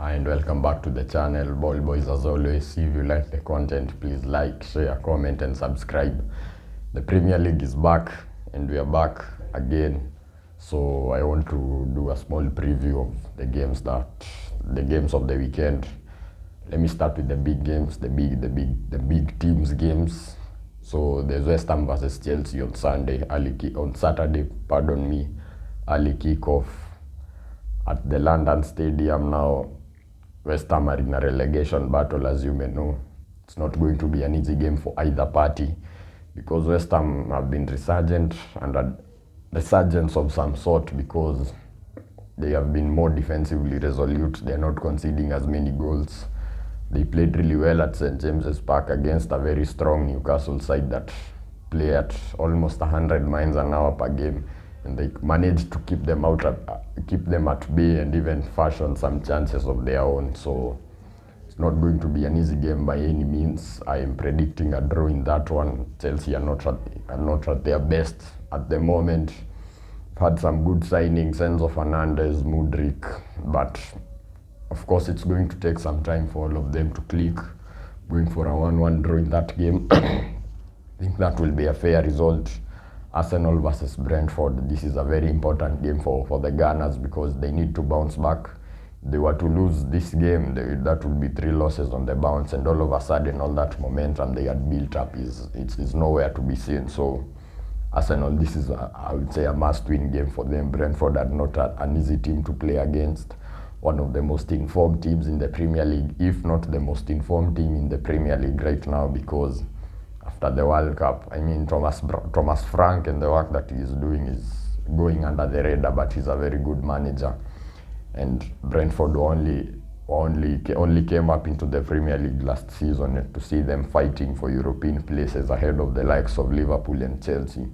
And welcome back to the channel. Ball boys, as always, if you like the content, please like, share, comment and subscribe. The Premier League is back and we are back again, so I want to do a small preview of the games of the weekend. Let me start with the big games, the big teams games. So there's West Ham versus Chelsea on Saturday, early kickoff at the London Stadium. Now West Ham are in a relegation battle, as you may know. It's not going to be an easy game for either party because West Ham have been resurgent and a resurgence of some sort because they have been more defensively resolute. They're not conceding as many goals. They played really well at St. James's Park against a very strong Newcastle side that play at almost 100 miles an hour per game, and they managed to keep them at bay and even fashion some chances of their own. So it's not going to be an easy game by any means. I am predicting a draw in that one. Chelsea are not at their best at the moment. Had some good signings, Enzo Fernandez, Mudryk, but of course it's going to take some time for all of them to click. Going for a 1-1 draw in that game. I think that will be a fair result. Arsenal versus Brentford. This is a very important game for the Gunners because they need to bounce back. If they were to lose this game, that would be 3 losses on the bounce, and all of a sudden all that momentum they had built up is nowhere to be seen. So Arsenal, this is I would say a must-win game for them. Brentford are not an easy team to play against. One of the most informed teams in the Premier League, if not the most informed team in the Premier League right now, because after the World Cup, I mean, Thomas Frank and the work that he is doing is going under the radar, but he's a very good manager. And Brentford only came up into the Premier League last season, and to see them fighting for European places ahead of the likes of Liverpool and Chelsea,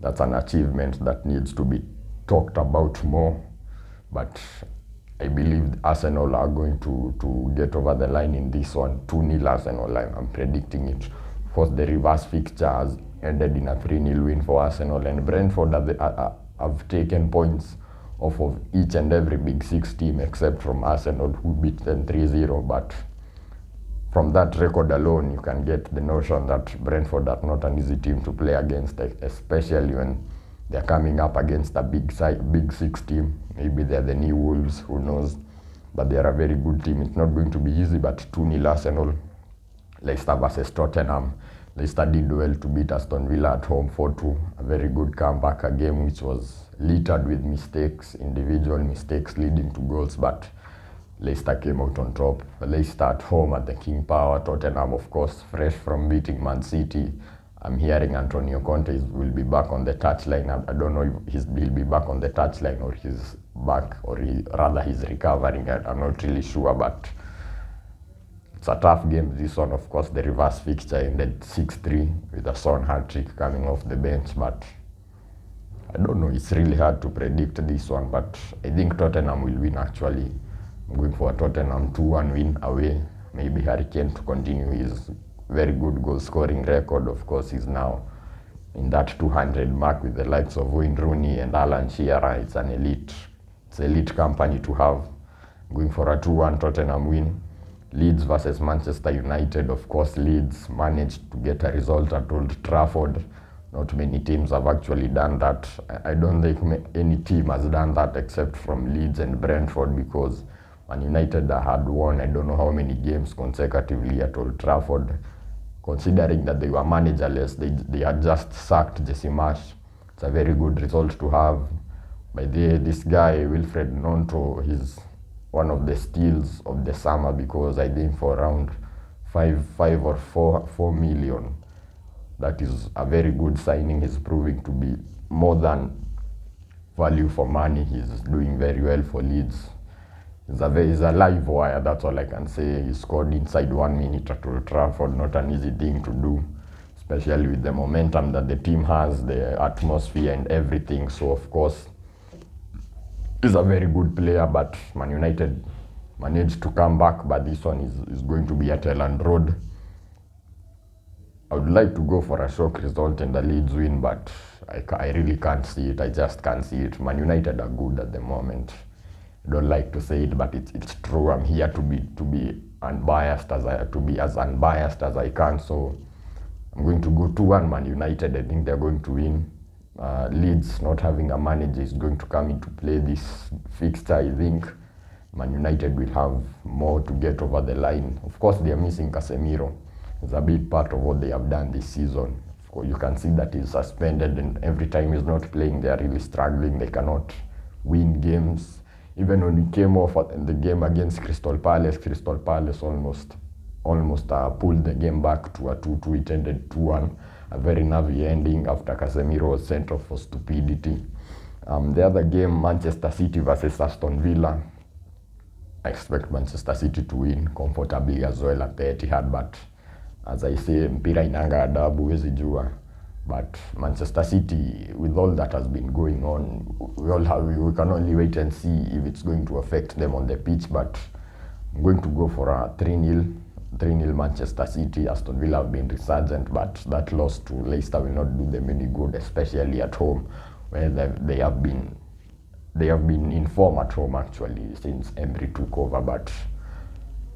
that's an achievement that needs to be talked about more. But I believe Arsenal are going to get over the line in this one. 2-0 Arsenal, I'm predicting it. Of course, the reverse fixture has ended in a 3-0 win for Arsenal, and Brentford have taken points off of each and every Big Six team except from Arsenal, who beat them 3-0. But from that record alone, you can get the notion that Brentford are not an easy team to play against, especially when they're coming up against a Big Six team. Maybe they're the new Wolves, who knows? But they're a very good team. It's not going to be easy, but 2-0 Arsenal. Leicester versus Tottenham. Leicester did well to beat Aston Villa at home 4-2. A very good comeback, a game which was littered with mistakes, individual mistakes leading to goals, but Leicester came out on top. Leicester at home at the King Power. Tottenham, of course, fresh from beating Man City. I'm hearing Antonio Conte will be back on the touchline. I don't know if he'll be back on the touchline or he's back, or he's recovering. I'm not really sure, but it's a tough game, this one. Of course, the reverse fixture ended 6-3 with a Son hat-trick coming off the bench, but I don't know. It's really hard to predict this one, but I think Tottenham will win actually. I'm going for a Tottenham 2-1 win away. Maybe Harry Kane to continue his very good goal scoring record. Of course, he's now in that 200 mark with the likes of Wayne Rooney and Alan Shearer. It's elite company to have. I'm going for a 2-1 Tottenham win. Leeds versus Manchester United. Of course, Leeds managed to get a result at Old Trafford. Not many teams have actually done that. I don't think any team has done that except from Leeds and Brentford, because Man United had won I don't know how many games consecutively at Old Trafford. Considering that they were managerless, they had just sacked Jesse Marsh. It's a very good result to have. By this guy, Wilfred Gnonto, he's one of the steals of the summer, because I think for around 5 or 4 million. That is a very good signing. He's proving to be more than value for money. He's doing very well for Leeds. He's a live wire, that's all I can say. He scored inside 1 minute at Old Trafford. Not an easy thing to do, especially with the momentum that the team has, the atmosphere and everything. So of course, he's a very good player, but Man United managed to come back. But this one is going to be at Elland Road. I would like to go for a shock result and the Leeds win, but I really can't see it. I just can't see it. Man United are good at the moment. I don't like to say it, but it's true. I'm here to be unbiased to be as unbiased as I can. So I'm going to go 2-1 Man United. I think they're going to win. Leeds not having a manager is going to come into play this fixture. I think Man United will have more to get over the line. Of course, they are missing Casemiro. It's a big part of what they have done this season. Of course, you can see that he's suspended, and every time he's not playing, they are really struggling. They cannot win games. Even when he came off in the game against Crystal Palace almost pulled the game back to a 2-2. It ended 2-1. A very nervy ending after Casemiro was sent off for stupidity. The other game, Manchester City versus Aston Villa. I expect Manchester City to win comfortably as well at the Etihad, but as I say, mpira inanga adabu, huwezi jua. But Manchester City, with all that has been going on, we can only wait and see if it's going to affect them on the pitch. But I'm going to go for a 3-0 Manchester City. Aston Villa have been resurgent, but that loss to Leicester will not do them any good, especially at home, where they have been in form at home actually since Emery took over. But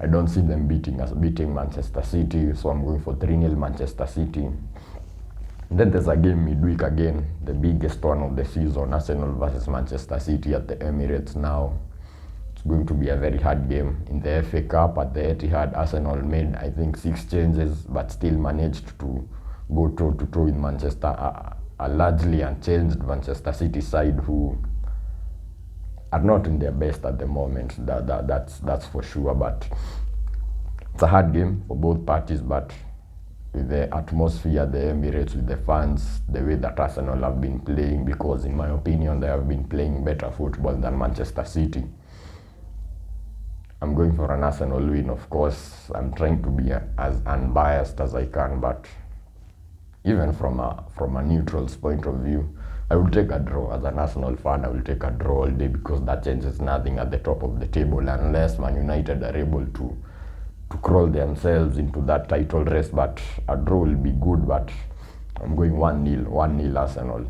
I don't see them beating Manchester City, so I'm going for 3-0 Manchester City. And then there's a game midweek again, the biggest one of the season, Arsenal versus Manchester City at the Emirates now. It's going to be a very hard game. In the FA Cup at the Etihad, Arsenal made, I think, 6 changes, but still managed to go toe-to-toe with Manchester, a largely unchanged Manchester City side who are not in their best at the moment. That's for sure. But it's a hard game for both parties. But with the atmosphere, the Emirates, with the fans, the way that Arsenal have been playing, because in my opinion they have been playing better football than Manchester City, I'm going for an Arsenal win. Of course, I'm trying to be as unbiased as I can, but even from a neutral's point of view, I will take a draw. As an Arsenal fan, I will take a draw all day, because that changes nothing at the top of the table unless Man United are able to crawl themselves into that title race. But a draw will be good. But I'm going 1-0 Arsenal.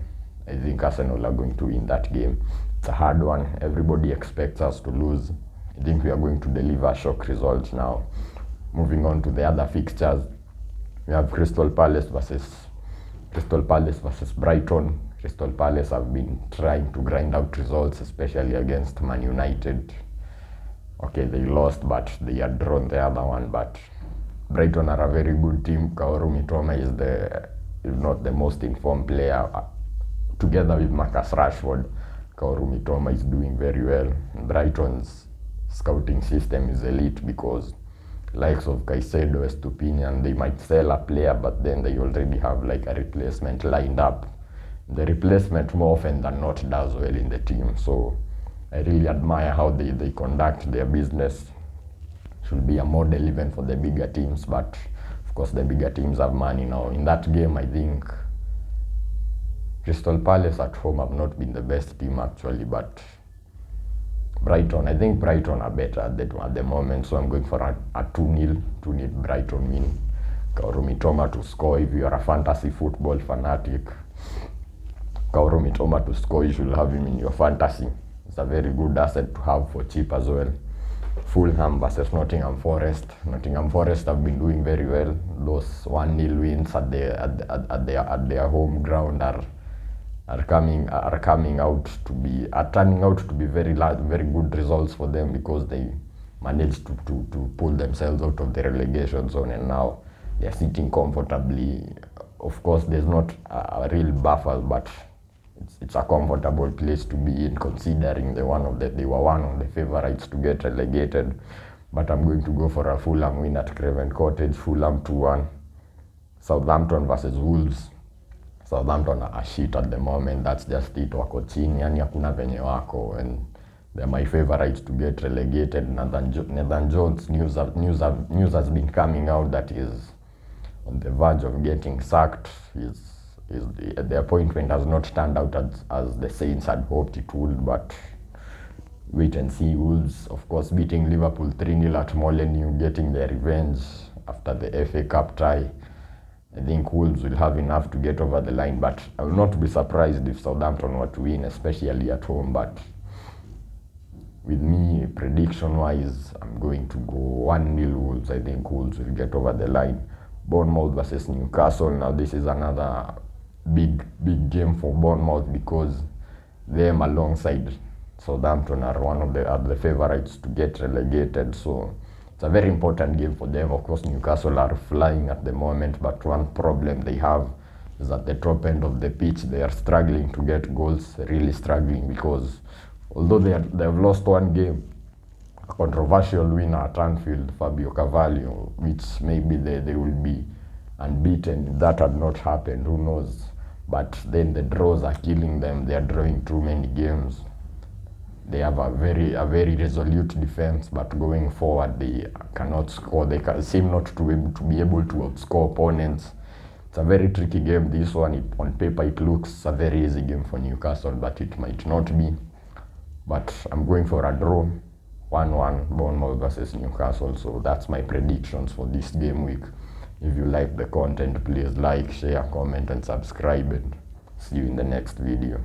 I think Arsenal are going to win that game. It's a hard one. Everybody expects us to lose. I think we are going to deliver shock results now. Moving on to the other fixtures, we have Crystal Palace versus Brighton. Crystal Palace have been trying to grind out results, especially against Man United. Okay, they lost, but they had drawn the other one. But Brighton are a very good team. Kaoru Mitoma is if not the most informed player. Together with Marcus Rashford, Kaoru Mitoma is doing very well. Brighton's scouting system is elite, because likes of Caicedo, Estupinian, they might sell a player, but then they already have like a replacement lined up. The replacement more often than not does well in the team. So I really admire how they conduct their business. Should be a model even for the bigger teams, but of course the bigger teams have money now. In that game, I think Crystal Palace at home have not been the best team actually, but I think Brighton are better at the moment, so I'm going for a 2-0 Brighton win. Kaoru Mitoma to score. If you are a fantasy football fanatic, Kaoru Mitoma to score, you should have him in your fantasy. It's a very good asset to have for cheap as well. Fulham versus Nottingham Forest. Nottingham Forest have been doing very well. Those 1-0 wins at their home ground are turning out to be very good results for them, because they managed to pull themselves out of the relegation zone, and now they are sitting comfortably. Of course, there's not a real buffer, but it's a comfortable place to be in, considering they were one of the favorites to get relegated. But I'm going to go for a Fulham win at Craven Cottage. Fulham 2-1. Southampton versus Wolves. Southampton are shit at the moment. That's just it. Wako chini, yani hakuna venye wako, and they're my favorites to get relegated. Nathan Jones news has been coming out that is on the verge of getting sacked. The appointment has not turned out as the Saints had hoped it would, but wait and see. Wolves, of course, beating Liverpool 3-0 at Molineux, getting their revenge after the FA Cup tie. I think Wolves will have enough to get over the line, but I will not be surprised if Southampton were to win, especially at home. But with me, prediction-wise, I'm going to go 1-0 Wolves. I think Wolves will get over the line. Bournemouth versus Newcastle. Now, this is another big game for Bournemouth because them alongside Southampton are one of the favorites to get relegated. So it's a very important game for them. Of course, Newcastle are flying at the moment, but one problem they have is at the top end of the pitch. They are struggling to get goals, really struggling, because although they have lost one game, a controversial winner at Anfield, Fabio Carvalho, which maybe they will be unbeaten. If that had not happened, who knows? But then the draws are killing them. They are drawing too many games. They have a very resolute defense, but going forward they cannot score. They seem not to be able to outscore opponents. It's a very tricky game, this one. On paper it looks a very easy game for Newcastle, but it might not be. But I'm going for a draw, 1-1, Bournemouth versus Newcastle. So that's my predictions for this game week. If you like the content, please like, share, comment, and subscribe, and see you in the next video.